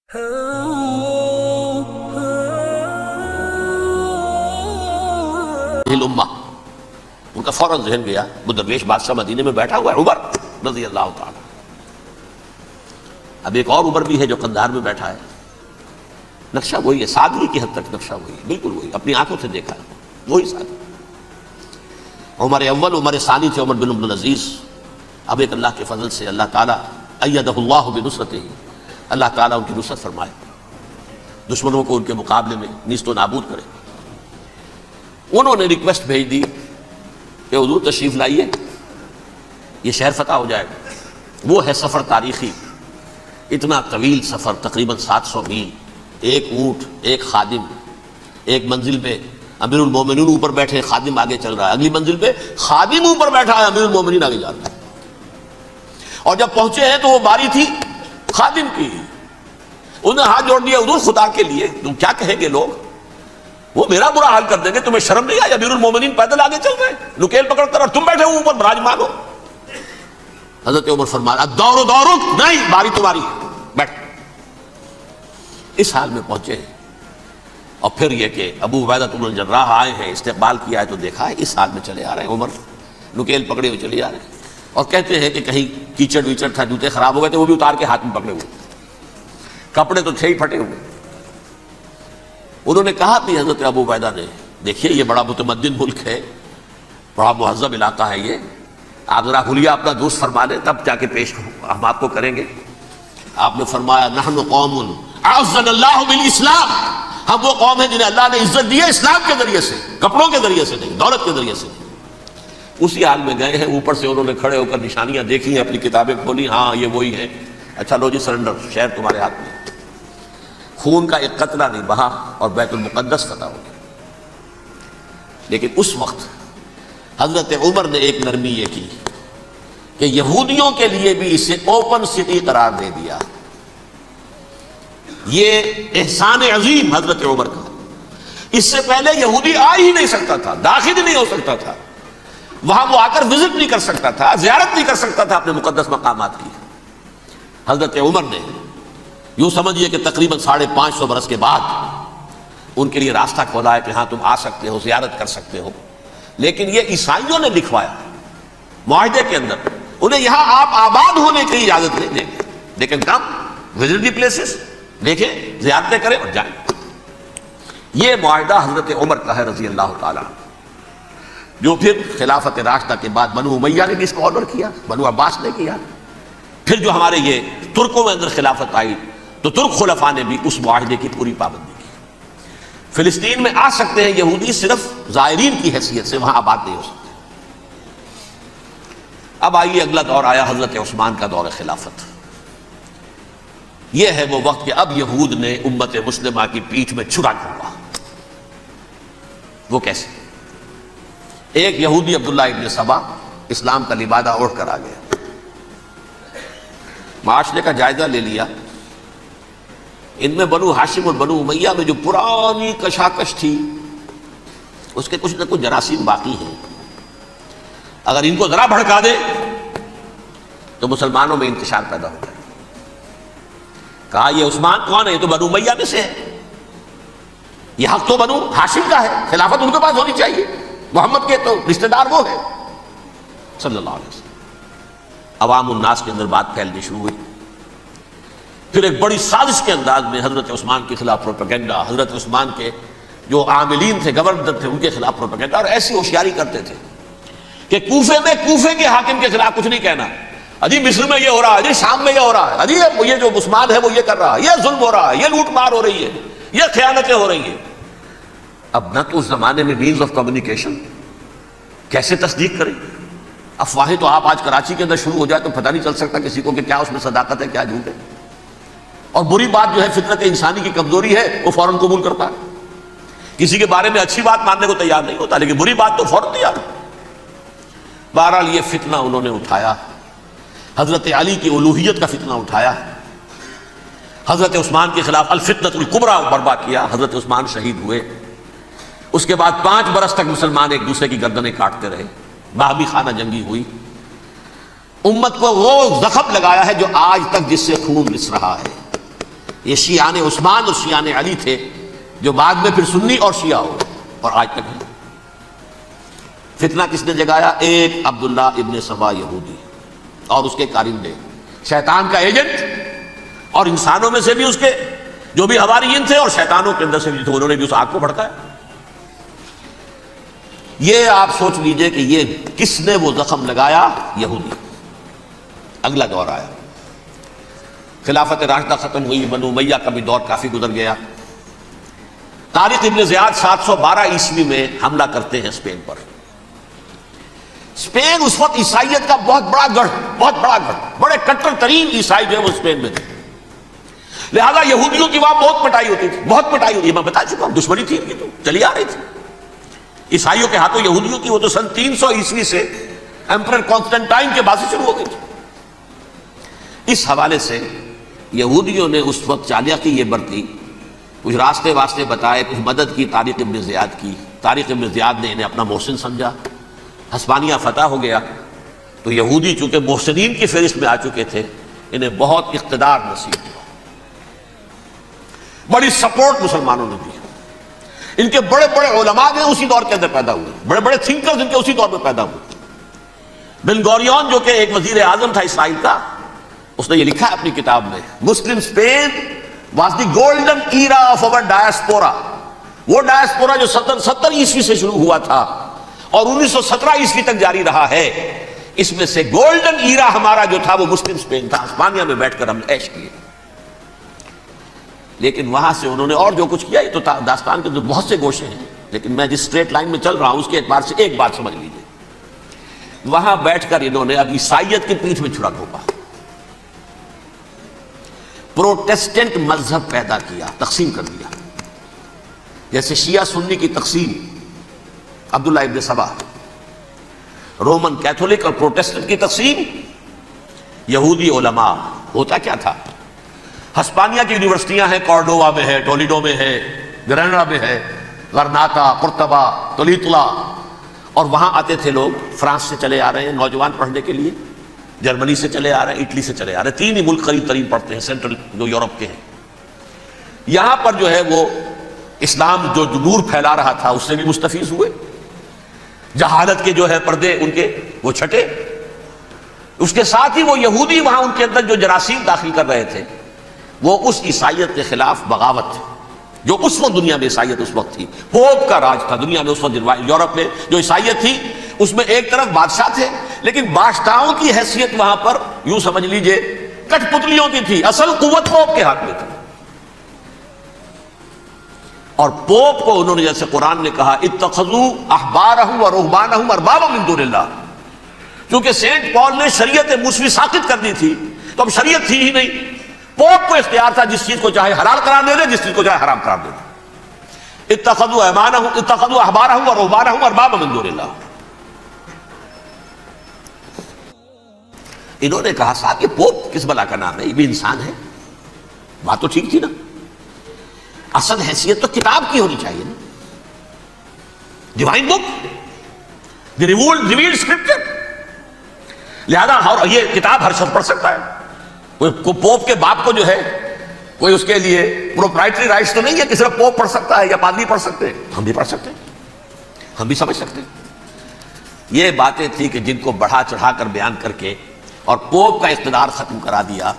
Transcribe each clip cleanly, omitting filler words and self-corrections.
الامہ ان کا فوراً ذہن گیا وہ درویش بادشاہ مدینے میں بیٹھا ہوا ہے عمر رضی اللہ تعالی. اب ایک اور عمر بھی ہے جو قندھار میں بیٹھا ہے. نقشہ وہی ہے، سادگی کی حد تک نقشہ وہی ہے، بالکل وہی، اپنی آنکھوں سے دیکھا ہے وہی سادگی. عمر اول عمر ثانی تھے عمر بن عبد العزیز. اب ایک اللہ کے فضل سے اللہ تعالیٰ ایدہ اللہ بنصرتہ، اللہ تعالیٰ ان کی نصرت فرمائے، دشمنوں کو ان کے مقابلے میں نیست و نابود کرے. انہوں نے ریکویسٹ بھیج دی کہ حضور تشریف لائیے، یہ شہر فتح ہو جائے گا. وہ ہے سفر تاریخی، اتنا طویل سفر، تقریباً 700 میل، ایک اونٹ، ایک خادم، ایک منزل پہ امیر المومنین اوپر بیٹھے، خادم آگے چل رہا ہے، اگلی منزل پہ خادم اوپر بیٹھا ہے، امیر المومنین آگے جا رہا ہے. اور جب پہنچے ہیں تو وہ باری تھی خادم کی. انہوں نے ہاتھ جوڑ دیا، حضور خدا کے لیے تم کیا کہیں گے لوگ، وہ میرا برا حال کر دیں گے، تمہیں شرم نہیں آئی؟ امیر المومنین پیدل آگے چل رہے ہیں نکیل پکڑ کر، اور تم بیٹھے ہو اوپر براجمان ہو. حضرت عمر فرمایا دورو دورو، نہیں باری تمہاری ہے، بیٹھ. اس حال میں پہنچے ہیں. اور پھر یہ کہ ابو عبیدہ بن الجراح آئے ہیں، استقبال کیا ہے تو دیکھا ہے اس حال میں چلے آ رہے ہیں. عمر نکیل پکڑے ہوئے چلے آ رہے ہیں، اور کہتے ہیں کہ کہیں کیچڑ ویچڑ تھا، جوتے خراب ہو گئے تھے، وہ بھی اتار کے ہاتھ میں پکڑے ہوئے، کپڑے تو تھے ہی پھٹے ہوئے. انہوں نے کہا بھی حضرت ابو عبیدہ نے، دیکھیے یہ بڑا متمدن ملک ہے، بڑا مہذب علاقہ ہے یہ، آپ ذرا حلیہ اپنا دوست فرما لیں تب جا کے پیش ہم آپ کو کریں گے. آپ نے فرمایا نحن قوم اعزنا اللہ بالاسلام، ہم وہ قوم ہیں جنہیں اللہ نے عزت دی ہے اسلام کے ذریعے سے، کپڑوں کے ذریعے سے نہیں، دولت کے ذریعے سے نہیں. اسی حال میں گئے ہیں، اوپر سے انہوں نے کھڑے ہو کر نشانیاں دیکھی ہیں، اپنی کتابیں کھولی، ہاں یہ وہی ہے. اچھا لو جی سرنڈر، شہر تمہارے ہاتھ میں. خون کا ایک قطرہ نہیں بہا اور بیت المقدس فتح ہو گیا. لیکن اس وقت حضرت عمر نے ایک نرمی یہ کی کہ یہودیوں کے لیے بھی اسے اوپن سٹی قرار دے دیا. یہ احسان عظیم حضرت عمر کا. اس سے پہلے یہودی آ ہی نہیں سکتا تھا، داخل ہی نہیں ہو سکتا تھا، وہاں وہ آ کر وزٹ نہیں کر سکتا تھا، زیارت نہیں کر سکتا تھا اپنے مقدس مقامات کی. حضرت عمر نے یوں سمجھیے کہ تقریباً 550 برس کے بعد ان کے لیے راستہ کھولا ہے کہ ہاں تم آ سکتے ہو، زیارت کر سکتے ہو. لیکن یہ عیسائیوں نے لکھوایا معاہدے کے اندر، انہیں یہاں آپ آباد ہونے کی اجازت نہیں دیں گے، لیکن کم وزٹ دی پلیسز، دیکھیں زیارتیں کریں اور جائیں. یہ معاہدہ حضرت عمر کا ہے رضی اللہ تعالیٰ، جو پھر خلافت راشدہ کے بعد بنو امیہ نے بھی اس کو آرڈر کیا، بنو عباس نے کیا. پھر جو ہمارے یہ ترکوں میں اندر خلافت آئی تو ترک خلفاء نے بھی اس معاہدے کی پوری پابندی کی. فلسطین میں آ سکتے ہیں یہودی صرف زائرین کی حیثیت سے، وہاں آباد نہیں ہو سکتے. اب آئیے اگلا دور آیا حضرت عثمان کا دور خلافت. یہ ہے وہ وقت کہ اب یہود نے امت مسلمہ کی پیٹھ میں چھرا کھولا. وہ کیسے؟ ایک یہودی عبداللہ ابن سبا اسلام کا لبادہ اوڑھ کر آ گیا، معاشرے کا جائزہ لے لیا. ان میں بنو ہاشم اور بنو امیہ میں جو پرانی کشاکش تھی اس کے کچھ نہ کچھ جراثیم باقی ہیں. اگر ان کو ذرا بھڑکا دے تو مسلمانوں میں انتشار پیدا ہو جائے. کہا یہ عثمان کون ہے؟ یہ تو بنو امیہ میں سے ہے، یہ حق تو بنو ہاشم کا ہے، خلافت ان کے پاس ہونی چاہیے، محمد کے تو رشتہ دار وہ ہے صلی اللہ علیہ وسلم. عوام الناس کے اندر بات پھیلنی شروع ہوئی. پھر ایک بڑی سازش کے انداز میں حضرت عثمان کے خلاف پروپیگنڈا، حضرت عثمان کے جو عاملین تھے، گورنر تھے، ان کے خلاف پروپیگنڈا، اور ایسی ہوشیاری کرتے تھے کہ کوفے کے حاکم کے خلاف کچھ نہیں کہنا. اجی مصر میں یہ ہو رہا ہے، اجی شام میں یہ ہو رہا ہے، اجی یہ جو عثمان ہے وہ یہ کر رہا ہے، یہ ظلم ہو رہا ہے، یہ لوٹ مار ہو رہی ہے، یہ خیانتیں ہو رہی ہیں. اب نہ تو اس زمانے میں مینز آف کمیونیکیشن، کیسے تصدیق کریں؟ افواہیں تو آپ آج کراچی کے اندر شروع ہو جائے تو پتہ نہیں چل سکتا کسی کو کہ کیا اس میں صداقت ہے کیا جھوٹ ہے. اور بری بات جو ہے فطرت انسانی کی کمزوری ہے، وہ فوراً قبول کرتا ہے. کسی کے بارے میں اچھی بات ماننے کو تیار نہیں ہوتا، لیکن بری بات تو فوراً تیار. بہرحال یہ فتنہ انہوں نے اٹھایا، حضرت علی کی الوہیت کا فتنہ اٹھایا، حضرت عثمان کے خلاف الفتنۃ الکبریٰ برپا کیا. حضرت عثمان شہید ہوئے. اس کے بعد 5 برس تک مسلمان ایک دوسرے کی گردنیں کاٹتے رہے، باہمی خانہ جنگی ہوئی. امت کو وہ زخم لگایا ہے جو آج تک جس سے خون رس رہا ہے. یہ شیعان عثمان اور شیعان علی تھے جو بعد میں پھر سنی اور شیعہ ہو اور آج تک ہے۔ فتنہ کس نے جگایا؟ ایک عبداللہ ابن سبا یہودی اور اس کے کارندے، شیطان کا ایجنٹ، اور انسانوں میں سے بھی اس کے جو بھی حواریین تھے اور شیطانوں کے اندر سے بھی تھے، انہوں نے بھی اس آگ کو بھڑکایا۔ یہ آپ سوچ لیجئے کہ یہ کس نے وہ زخم لگایا؟ یہودی۔ اگلا دور آیا، خلافت راشدہ ختم ہوئی، بنو امیہ کا بھی دور کافی گزر گیا۔ طارق ابن زیاد 712 عیسوی میں حملہ کرتے ہیں اسپین پر۔ اسپین اس وقت عیسائیت کا بہت بڑا گڑھ، بڑے کٹر ترین عیسائی جو ہے وہ اسپین میں تھے، لہذا یہودیوں کی وہاں بہت پٹائی ہوتی تھی، بہت پٹائی ہوتی، میں بتا چکا ہوں، دشمنی تھی ان کی تو چلی آ رہی تھی عیسائیوں کے ہاتھوں یہودیوں کی۔ وہ تو سن 300 عیسوی سے ایمپرر کانسٹنٹائن کے بعد سے شروع ہو گئی تھی۔ اس حوالے سے یہودیوں نے اس وقت چالاکی یہ برتی، کچھ راستے واسطے بتائے، کچھ مدد کی طارق ابن زیاد کی۔ طارق ابن زیاد نے انہیں اپنا محسن سمجھا، ہسپانیہ فتح ہو گیا تو یہودی چونکہ محسنین کی فہرست میں آ چکے تھے، انہیں بہت اقتدار نصیب ہوا، بڑی سپورٹ مسلمانوں نے دی۔ ان کے بڑے بڑے علماء جو اسی دور کے اندر پیدا ہوئے، بڑے بڑے تھنکرز ان کے اسی دور میں پیدا ہوئے۔ بن گوریون جو کہ ایک وزیر اعظم تھا اسرائیل کا، اس نے یہ لکھا ہے اپنی کتاب میں، Muslim Spain was the golden era of our diaspora. وہ ڈائسپورا جو 70 عیسوی سے شروع ہوا تھا اور 1917 عیسوی تک جاری رہا ہے، اس میں سے گولڈن ایرا ہمارا جو تھا وہ مسلم اسپین تھا۔ اسپانیہ میں بیٹھ کر ہم نے عیش کیے، لیکن وہاں سے انہوں نے اور جو کچھ کیا، یہ تو داستان کے بہت سے گوشے ہیں، لیکن میں جس اسٹریٹ لائن میں چل رہا ہوں اس کے اعتبار سے ایک بات سمجھ لیجیے۔ وہاں بیٹھ کر انہوں نے اب عیسائیت کی پیٹھ میں چھڑا گھونپا، پروٹیسٹنٹ مذہب پیدا کیا، تقسیم کر دیا، جیسے شیعہ سنی کی تقسیم، عبداللہ ابن سبا، رومن کیتھولک اور پروٹیسٹنٹ کی تقسیم، یہودی علماء۔ ہوتا کیا تھا؟ ہسپانیہ کی یونیورسٹیاں ہیں، کارڈووا میں ہے، ٹولیڈو میں ہے، گریناڈا میں ہے، غرناطہ، قرطبہ، تولیتلا، اور وہاں آتے تھے لوگ، فرانس سے چلے آ رہے ہیں نوجوان پڑھنے کے لیے، جرمنی سے چلے آ رہے ہیں، اٹلی سے چلے آ رہے ہیں، 3 ہی ملک قریب ترین پڑھتے ہیں سینٹرل جو یورپ کے ہیں۔ یہاں پر جو ہے وہ اسلام جو نور پھیلا رہا تھا اس سے بھی مستفیض ہوئے، جہالت کے جو ہے پردے ان کے وہ چھٹے، اس کے ساتھ ہی وہ یہودی وہاں ان کے اندر جو جراثیم داخل کر رہے تھے وہ اس عیسائیت کے خلاف بغاوت تھی جو اس وقت دنیا میں عیسائیت اس وقت تھی۔ پوپ کا راج تھا دنیا میں اس وقت، یورپ میں جو عیسائیت تھی اس میں ایک طرف بادشاہ تھے، لیکن بادشاہوں کی حیثیت وہاں پر یوں سمجھ لیجئے کٹ پتلیوں کی تھی، اصل قوت پوپ کے ہاتھ میں تھی۔ اور پوپ کو انہوں نے جیسے قرآن نے کہا اتخذوا احبارهم ورهبانهم اربابا من دون اللہ، کیونکہ سینٹ پال نے شریعت موسوی ساقط کر دی تھی تو اب شریعت تھی ہی نہیں، پوپ کو اختیار تھا جس چیز کو چاہے حلال قرار دے دے، جس چیز کو چاہے حرام قرار دے دے۔ اتخذوا احبارهم ورهبانهم اربابا من دون اللہ۔ انہوں نے کہا صاحب یہ پوپ کس بلا کا نام ہے، یہ بھی انسان ہے، بات تو ٹھیک تھی نا، اصل حیثیت تو کتاب کی ہونی چاہیے نا، ڈیوائن بک، دی ریویلڈ اسکرپچر، لہذا یہ کتاب ہر شخص پڑھ سکتا ہے، کوئی پوپ کے باپ کو جو ہے کوئی اس کے لیے پروپرائٹری رائٹس تو نہیں ہے کہ صرف پوپ پڑھ سکتا ہے یا پادری پڑھ سکتے ہیں، ہم بھی پڑھ سکتے ہیں، ہم بھی سمجھ سکتے ہیں۔ یہ باتیں تھی کہ جن کو بڑھا چڑھا کر بیان کر کے اور پوپ کا اقتدار ختم کرا دیا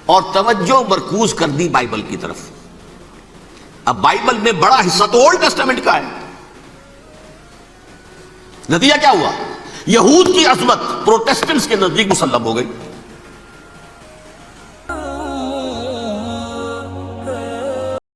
اور توجہ مرکوز کر دی بائبل کی طرف۔ اب بائبل میں بڑا حصہ تو اولڈ ٹیسٹامنٹ کا ہے، نتیجہ کیا ہوا؟ یہود کی عظمت پروٹیسٹنٹس کے نزدیک مسلم ہو گئی۔